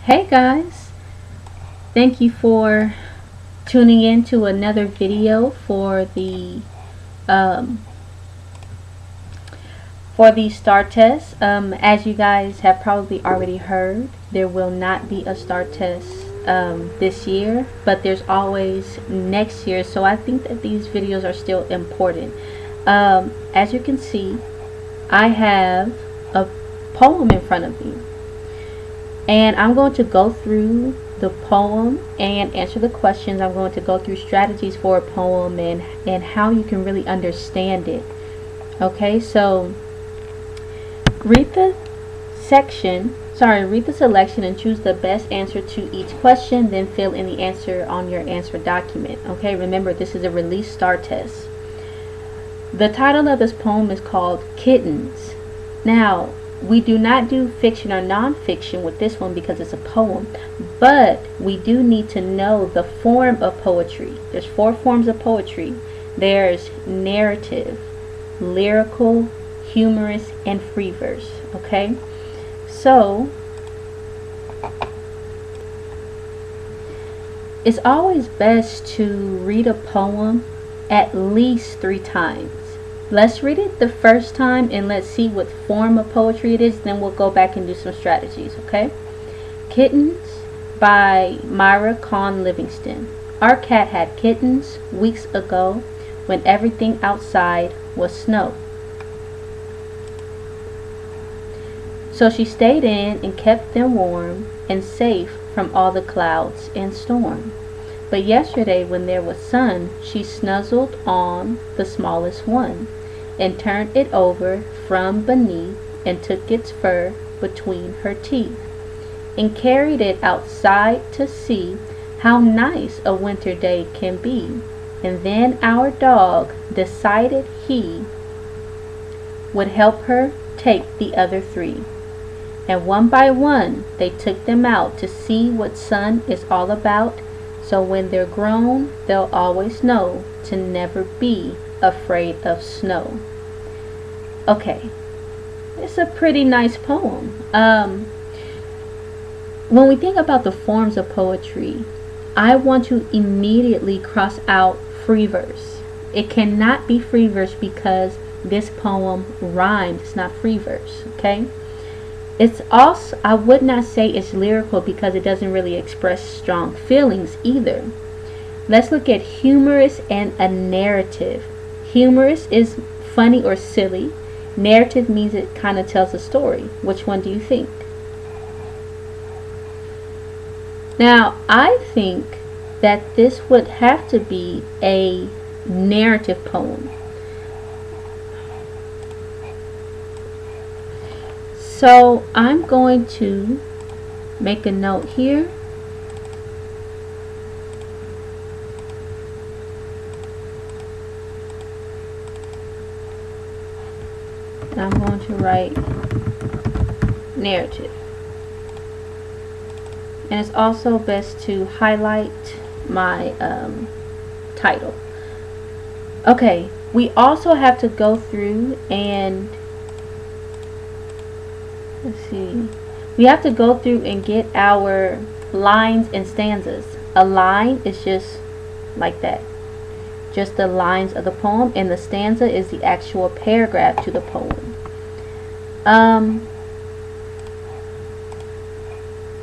Hey guys, thank you for tuning in to another video um, for the STAAR test. As you guys have probably already heard, there will not be a STAAR test this year, but there's always next year, so I think that these videos are still important. As you can see, I have a poem in front of me, and I'm going to go through the poem and answer the questions. I'm going to go through strategies for a poem and how you can really understand it. Okay, so read the selection and choose the best answer to each question, then fill in the answer on your answer document. Okay, remember this is a release STAAR test. The title of this poem is called Kittens. Now, we do not do fiction or non-fiction with this one because it's a poem, but we do need to know the form of poetry. There's 4 forms of poetry. There's narrative, lyrical, humorous, and free verse. Okay, so it's always best to read a poem at least 3 times. Let's read it the first time and let's see what form of poetry it is, then we'll go back and do some strategies. Okay, Kittens by Myra Kahn Livingston. Our cat had kittens weeks ago when everything outside was snow. So she stayed in and kept them warm and safe from all the clouds and storm. But yesterday when there was sun, she snuzzled on the smallest one and turned it over from beneath and took its fur between her teeth and carried it outside to see how nice a winter day can be. And then our dog decided he would help her take the other 3. And one by one they took them out to see what sun is all about. So when they're grown, they'll always know to never be afraid of snow. Okay, it's a pretty nice poem. When we think about the forms of poetry, I want to immediately cross out free verse. It cannot be free verse because this poem rhymes. It's not free verse. Okay, it's also, I would not say it's lyrical because it doesn't really express strong feelings either. Let's look at humorous and a narrative. Humorous is funny or silly. Narrative means it kind of tells a story. Which one do you think? Now, I think that this would have to be a narrative poem. So I'm going to make a note here. And I'm going to write narrative. And it's also best to highlight my title. Okay, we also have to go through and let's see. We have to go through and get our lines and stanzas. A line is just like that, just the lines of the poem, and the stanza is the actual paragraph to the poem.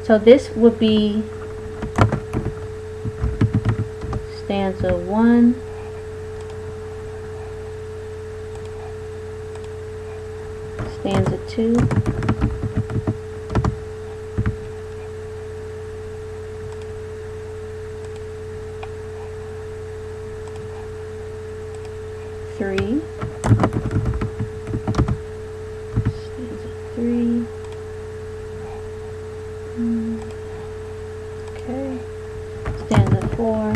So this would be stanza 1, stanza 2, stanza 3, okay, stanza 4,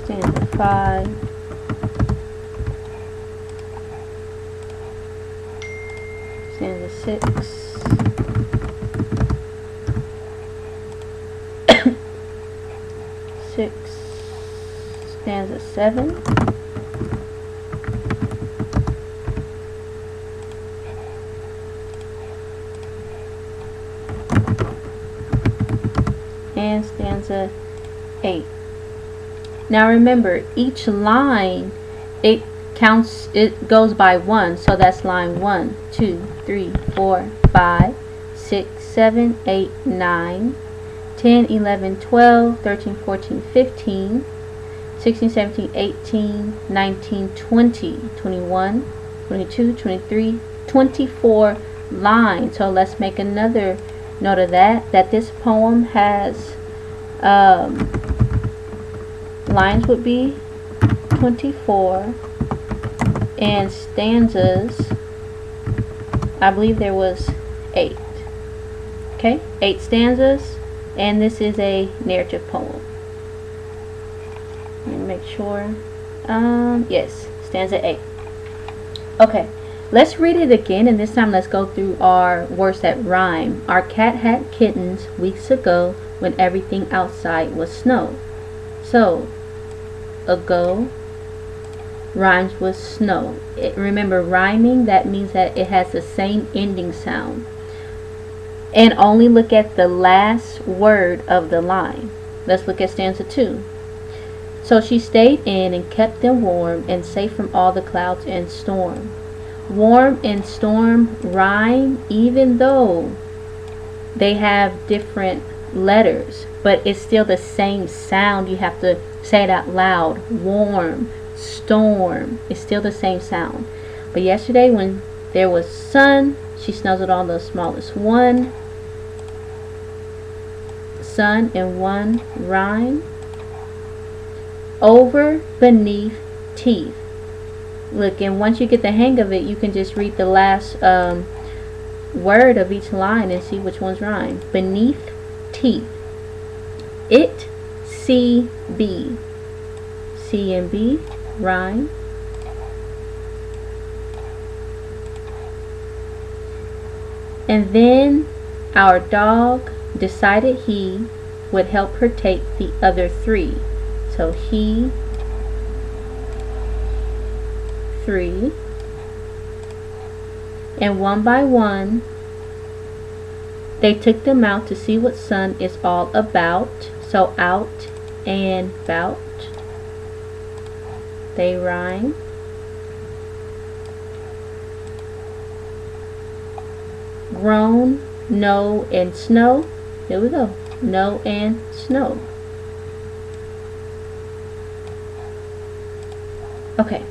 stanza 5, stanza 6, stanza 7, stanza 8. Now remember, each line, it goes by 1, so that's line 1, 2, 3, 4, 5, 6, 7, 8, 9, 10, 11, 12, 13, 14, 15, 16, 17, 18, 19, 20, 21, 22, 23, 24 lines. So let's make another note of that this poem has lines would be 24, and stanzas, I believe there was 8. Okay, 8 stanzas, and this is a narrative poem. Let me make sure. Yes, stanza 8. Okay, let's read it again, and this time let's go through our words that rhyme. Our cat had kittens weeks ago when everything outside was snow. So, ago rhymes with snow. Remember, rhyming, that means that it has the same ending sound. And only look at the last word of the line. Let's look at stanza 2. So she stayed in and kept them warm and safe from all the clouds and storm. Warm and storm rhyme even though they have different letters, but it's still the same sound. You have to say it out loud. Warm, storm, it's still the same sound. But yesterday when there was sun, she snuzzled on the smallest one. Sun and one rhyme. Over, beneath, teeth. Look, and once you get the hang of it, you can just read the last word of each line and see which ones rhyme. Beneath, teeth. It, C, B. C and B rhyme. And then our dog decided he would help her take the other 3. So he, 3. And one by one, they took them out to see what sun is all about. So out and bout, they rhyme. Grown, no, and snow. Here we go. No and snow. Okay,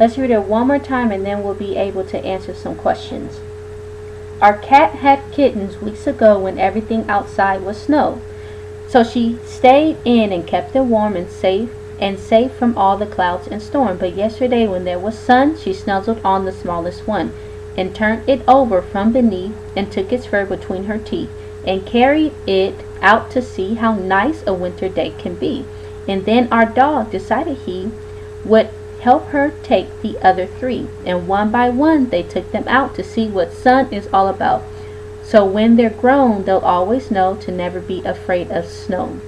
let's read it one more time and then we'll be able to answer some questions. Our cat had kittens weeks ago when everything outside was snow. So she stayed in and kept them warm and safe from all the clouds and storm. But yesterday when there was sun, she snuzzled on the smallest one and turned it over from beneath and took its fur between her teeth and carried it out to see how nice a winter day can be. And then our dog decided he would help her take the other 3. And one by one they took them out to see what sun is all about. So when they're grown, they'll always know to never be afraid of snow.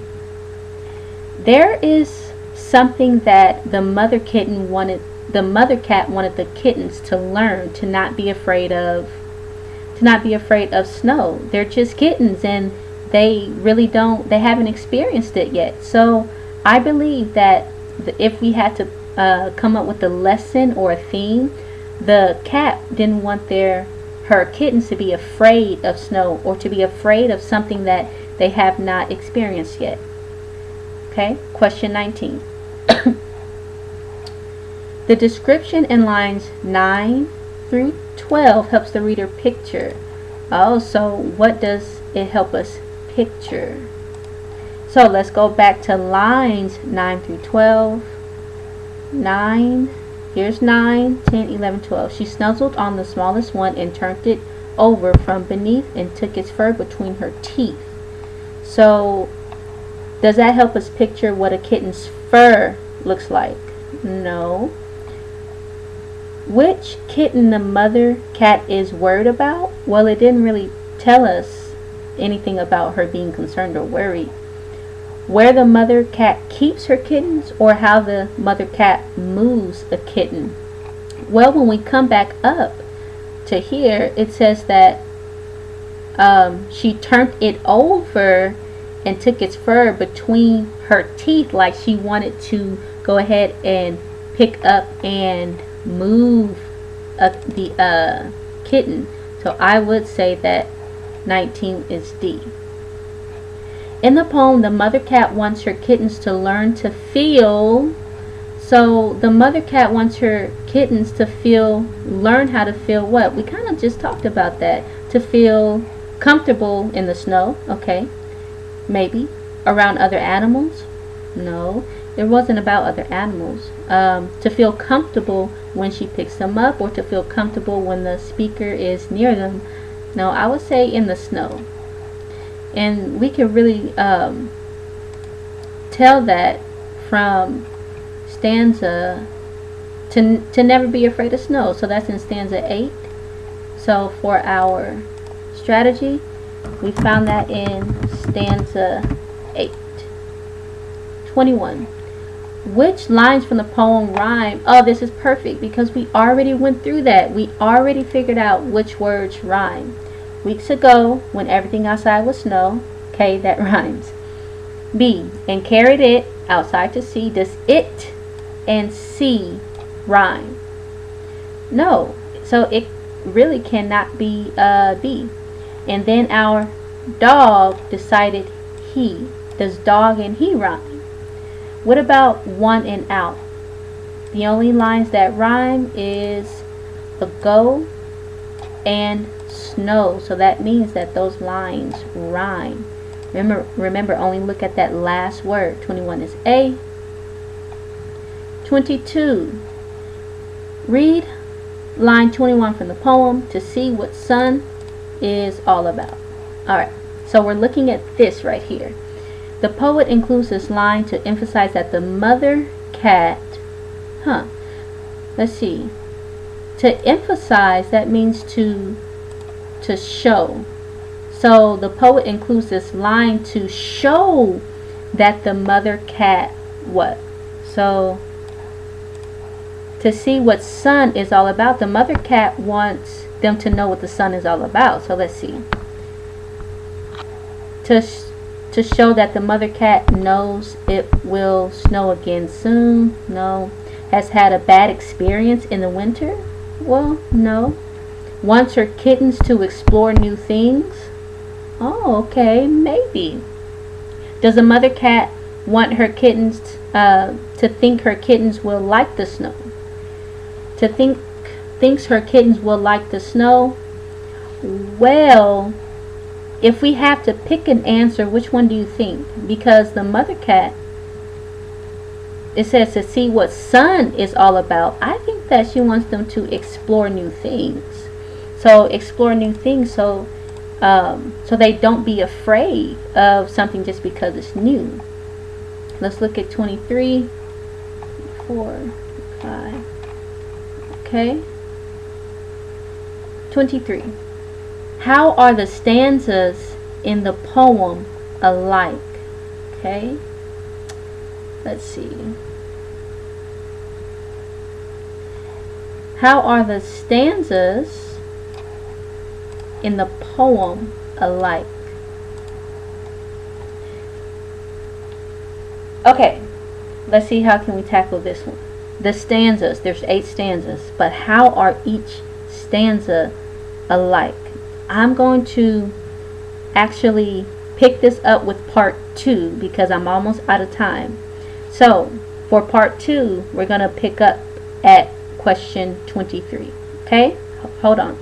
There is something that the mother cat wanted the kittens to learn, to not be afraid of snow. They're just kittens and they haven't experienced it yet. So I believe that if we had to come up with a lesson or a theme, the cat didn't want her kittens to be afraid of snow or to be afraid of something that they have not experienced yet. Okay, question 19. The description in lines 9 through 12 helps the reader picture. Oh, so what does it help us picture? So let's go back to lines 9 through 12. 9, here's 9, 10, 11, 12. She snuzzled on the smallest one and turned it over from beneath and took its fur between her teeth. So does that help us picture what a kitten's fur looks like? No. Which kitten the mother cat is worried about? Well, it didn't really tell us anything about her being concerned or worried. Where the mother cat keeps her kittens or how the mother cat moves a kitten. Well, when we come back up to here, it says that she turned it over and took its fur between her teeth like she wanted to go ahead and pick up and move the kitten. So I would say that 19 is D. In the poem, the mother cat wants her kittens to learn to feel. So the mother cat wants her kittens to learn how to feel what? We kind of just talked about that. To feel comfortable in the snow. Okay, maybe. Around other animals? No, it wasn't about other animals. To feel comfortable when she picks them up, or to feel comfortable when the speaker is near them. No, I would say in the snow. And we can really tell that from stanza to never be afraid of snow. So that's in stanza 8. So for our strategy, we found that in stanza 8. 21. Which lines from the poem rhyme? Oh, this is perfect because we already went through that. We already figured out which words rhyme. Weeks ago, when everything outside was snow. Okay, that rhymes. B, and carried it outside to sea. Does it and sea rhyme? No. So it really cannot be B. And then our dog decided he. Does dog and he rhyme? What about one and out? The only lines that rhyme is ago and snow. So that means that those lines rhyme. Remember, only look at that last word. 21 is A. 22. Read line 21 from the poem to see what sun is all about. Alright, so we're looking at this right here. The poet includes this line to emphasize that the mother cat, let's see. To emphasize, that means to show. So the poet includes this line to show that the mother cat what? So to see what sun is all about, the mother cat wants them to know what the sun is all about. So let's see. To show that the mother cat knows it will snow again soon. No. Has had a bad experience in the winter. Well, no. Wants her kittens to explore new things. Oh, okay, maybe. Does the mother cat want her kittens to think her kittens will like the snow? Thinks her kittens will like the snow? Well, if we have to pick an answer, which one do you think? Because the mother cat, it says to see what sun is all about. I think that she wants them to explore new things. So explore new things so they don't be afraid of something just because it's new. Let's look at 23, 4, 5. Okay. 23. How are the stanzas in the poem alike? Okay. Let's see. How are the stanzas in the poem alike? Okay. Let's see, how can we tackle this one? The stanzas. There's 8 stanzas. But how are each stanza alike? I'm going to actually pick this up with part 2 because I'm almost out of time. So for part 2, we're going to pick up at question 23. Okay? Hold on.